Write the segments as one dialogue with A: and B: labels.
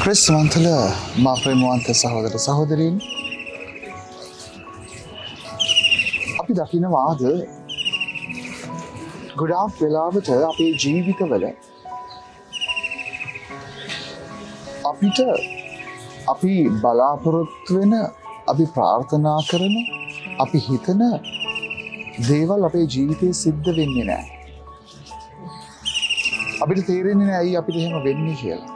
A: ක්‍රිස්තුමන්තුල මා ප්‍රේමවන්ත සහෝදර සහෝදරීන්, අපි දකිනවාද ගොඩාක් වෙලාවට අපේ ජීවිතවල අපිට අපි බලාපොරොත්තු වෙන, අපි ප්‍රාර්ථනා කරන, අපි හිතන දේවල් අපේ ජීවිතයේ සිද්ධ වෙන්නේ නැහැ. අපිට තේරෙන්නේ නැහැ ඇයි අපිට එහෙම වෙන්නේ කියලා.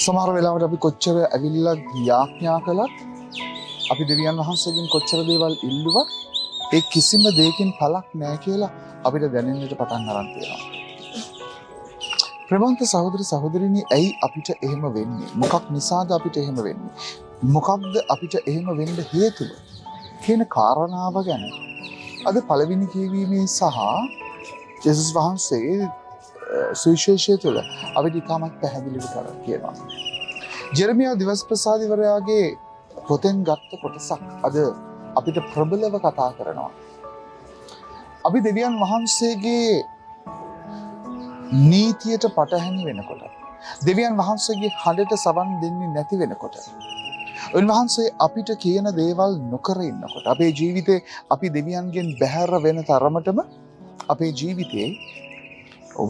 A: සමහර වෙලාවට අපි කොච්චර ඇවිල්ලා යාඥා කළත්, අපි දෙවියන් වහන්සේගෙන් කොච්චර දේවල් ඉල්ලුවත්, ඒ කිසිම දෙයකින් පළක් නැහැ කියලා අපිට දැනෙන්නට පටන් ගන්න තියෙනවා. ප්‍රේමවන්ත සහෝදර සහෝදරිනි, ඇයි අපිට එහෙම වෙන්නේ? මොකක් නිසාද අපිට එහෙම වෙන්නේ? මොකක්ද අපිට එහෙම වෙන්න හේතුව කියන කාරණාව ගැන අද පළවෙනි කියවීමේ සහ ජේසුස් වහන්සේ සුවිශේෂය තුළ අපිට ඉතාමත් පැහැදිලිව කියනවා. ජෙරමියා දිවස්ප්‍රසාදිවරයාගේ පොතෙන් ගත්ත කොටසක් අද අපිට ප්‍රබලව කතා කරනවා. අපි දෙවියන් වහන්සේගේ නීතියට පටහැනි වෙනකොට, දෙවියන් වහන්සේගේ හඬට සවන් දෙන්නේ නැති වෙනකොට, උන්වහන්සේ අපිට කියන දේවල් නොකර ඉන්නකොට, අපේ ජීවිතේ අපි දෙවියන්ගෙන් බැහැර වෙන තරමටම අපේ ජීවිතේ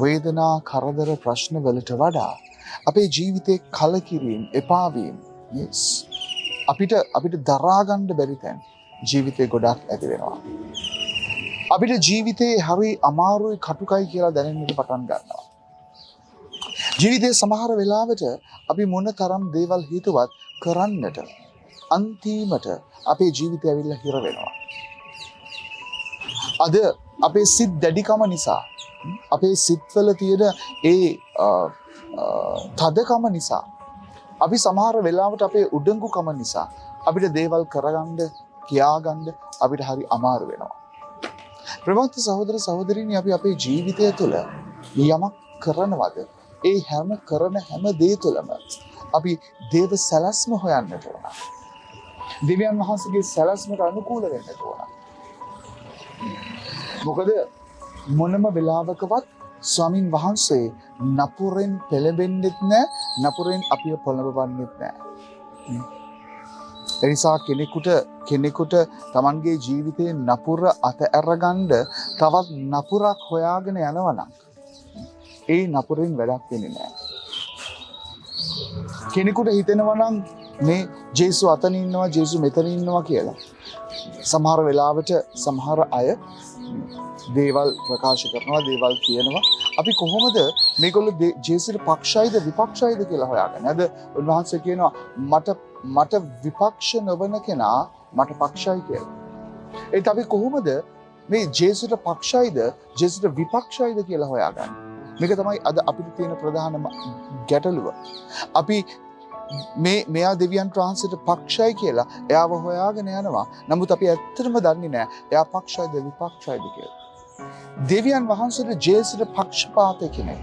A: වේදනා, කරදර, ප්‍රශ්න වලට වඩා අපේ ජීවිතේ කලකිරීම, එපාවීම, අපිට දරා ගන්න බැරි තැන් ජීවිතේ ගොඩක් ඇති වෙනවා. අපිට ජීවිතේ හරි අමාරුයි, කටුකයි කියලා දැනෙන්නට පටන් ගන්නවා. ජීවිතේ සමහර වෙලාවට අපි මොන තරම් දේවල් හිතුවත් කරන්නට අන්තිමට අපේ ජීවිතය ඇවිල්ලා හිර වෙනවා. අද අපේ සිත් දැඩිකම නිසා, අපේ සිත්වල තියෙන ඒ තදකම නිසා, අපි සමහර වෙලාවට අපේ උඩඟුකම නිසා අපිට දේවල් කරගන්න, කියාගන්න අපිට හරි අමාරු වෙනවා. ප්‍රේමවන්ත සහෝදර සහෝදරිනි, අපි අපේ ජීවිතය තුළ යමක් කරනවද, ඒ කරන හැම දේ තුළම අපි දේව සැලැස්ම හොයන්නට ඕන. දෙවියන් වහන්සේගේ සැලැස්මට අනුකූල වෙන්නට ඕන. මොකද මොනම වෙලාවකවත් ස්වාමින් වහන්සේ නපුරෙන් පෙළඹෙන්නෙත් නැහැ, නපුරෙන් අපිව පොළඹවන්නෙත් නැහැ. එනිසා කෙනෙකුට තමන්ගේ ජීවිතයේ නපුර අතහැරගන්න තවත් නපුරක් හොයාගෙන යනවා නම් ඒ නපුරෙන් වැඩක් වෙන්නේ නැහැ. කෙනෙකුට හිතෙනවා නම් මේ ජේසු අතන ඉන්නවා, ජේසු මෙතන ඉන්නවා කියලා. සමහර වෙලාවට සමහර අය දේවල් ප්‍රකාශ කරනවා, දේවල් කියනවා. අපි කොහොමද මේගොල්ලෝ ජේසුට පක්ෂයිද විපක්ෂයිද කියලා හොයාගන්නේ? අද උන්වහන්සේ කියනවා මට විපක්ෂ නොවන කෙනා මට පක්ෂයි කියලා. ඒත් අපි කොහොමද මේ ජේසුට පක්ෂයිද ජේසුට විපක්ෂයිද කියලා හොයාගන්නේ? මේක තමයි අද අපිට තියෙන ප්‍රධානම ගැටලුව. අපි මෙයා දෙවියන් වහන්සේට පක්ෂයි කියලා එයාව හොයාගෙන යනවා. නමුත් අපි ඇත්තටම දන්නේ නැහැ එයා පක්ෂයිද විපක්ෂයිද කියලා. දෙවියන් වහන්සේට ජේසුට පක්ෂපාතී කෙනෙක්.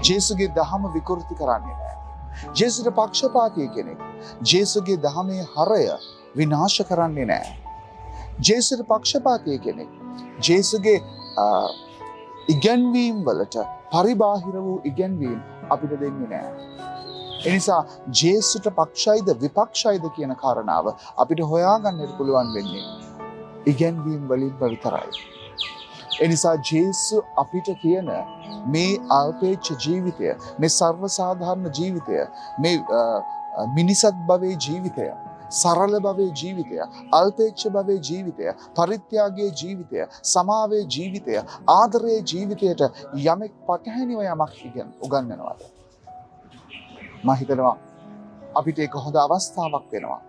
A: ජේසුගේ දහම විකෘති කරන්නේ නැහැ. ජේසුට පක්ෂපාතී කෙනෙක්. ජේසුගේ දහමේ හරය විනාශ කරන්නේ නැහැ. ජේසුට පක්ෂපාතී කෙනෙක්. ජේසුගේ ඉගැන්වීම් වලට පරිබාහිර වූ ඉගැන්වීම් අපිට දෙන්නේ නැහැ. එනිසා ජේසුට පක්ෂයිද විපක්ෂයිද කියන කාරණාව අපිට හොයාගන්නට පුළුවන් වෙන්නේ ඉගැන්වීම් වලින් විතරයි. එනිසා ජේසු අපිට කියන මේ අල්පේච්ඡ ජීවිතය, මේ සර්වසාධාරණ ජීවිතය, මේ මිනිසත් භවයේ ජීවිතය, සරල භවයේ ජීවිතය, අල්පේච්ඡ භවයේ ජීවිතය, පරිත්‍යාගයේ ජීවිතය, සමාවේ ජීවිතය, ආදරයේ ජීවිතයට යමෙක් පටහැනිව යමක් උගන්වනවාද? මම හිතනවා අපිට ඒක හොඳ අවස්ථාවක් වෙනවා.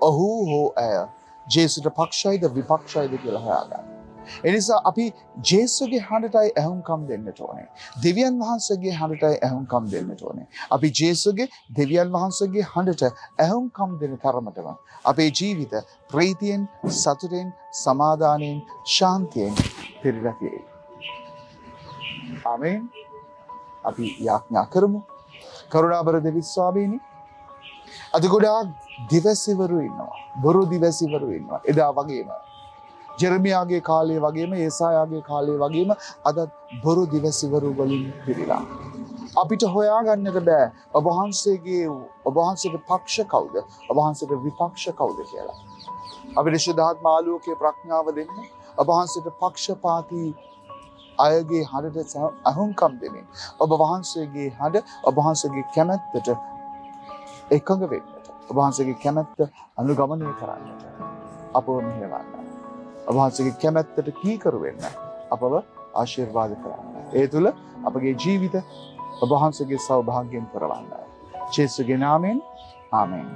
A: ඔහු හෝ ඇය ජේසුට පක්ෂයිද විපක්ෂයිද කියලා හොයාගන්න. එනිසා අපි ජේසුගේ හඬටයි ඇහුම්කම් දෙන්නට ඕනේ. දෙවියන් වහන්සේගේ හඬටයි ඇහුම්කම් දෙන්නට ඕනේ. අපි ජේසුගේ, දෙවියන් වහන්සේගේ හඬට ඇහුම්කම් දෙන තරමටම අපේ ජීවිත ප්‍රීතියෙන්, සතුටෙන්, සමාදානයෙන්, ශාන්තියෙන් පිරීලා තියෙයි. ආමේන්. අපි යාඥා කරමු. කරුණාබර දෙවි ස්වාමීනි, අද ගොඩාක් දිවසිවරු ඉන්නවා, බොරු දිවසිවරු ඉන්නවා. එදා වගේම ජෙරමියාගේ කාලේ වගේම, ඒසායාගේ කාලේ වගේම අද බොරු දිවසිවරු වලින් පිරීලා. අපිට හොයාගන්නට බෑ ඔබ වහන්සේගේ පක්ෂ කවුද, ඔබ වහන්සේගේ විපක්ෂ කවුද කියලා. අපිට ශුද්ධාත්ම ආලෝකයේ ප්‍රඥාව දෙන්න, ඔබ වහන්සේට පක්ෂපාතී අයගේ හඬට අහුම්කම් දෙමින් ඔබ වහන්සේගේ හඬ, ඔබ වහන්සේගේ කැමැත්තට එකඟ වෙන්නට, ඔබ වහන්සේගේ කැමැත්ත අනුගමනය කරන්නට අපව මෙහෙවන්න. ඔබ වහන්සේගේ කැමැත්තට කීකරු වෙන්න අපව ආශිර්වාද කරන්න. ඒ තුළ අපගේ ජීවිත ඔබ වහන්සේගේ සෞභාග්‍යයෙන් පුරවන්න. ජේසුගේ නාමයෙන් ආමේන්.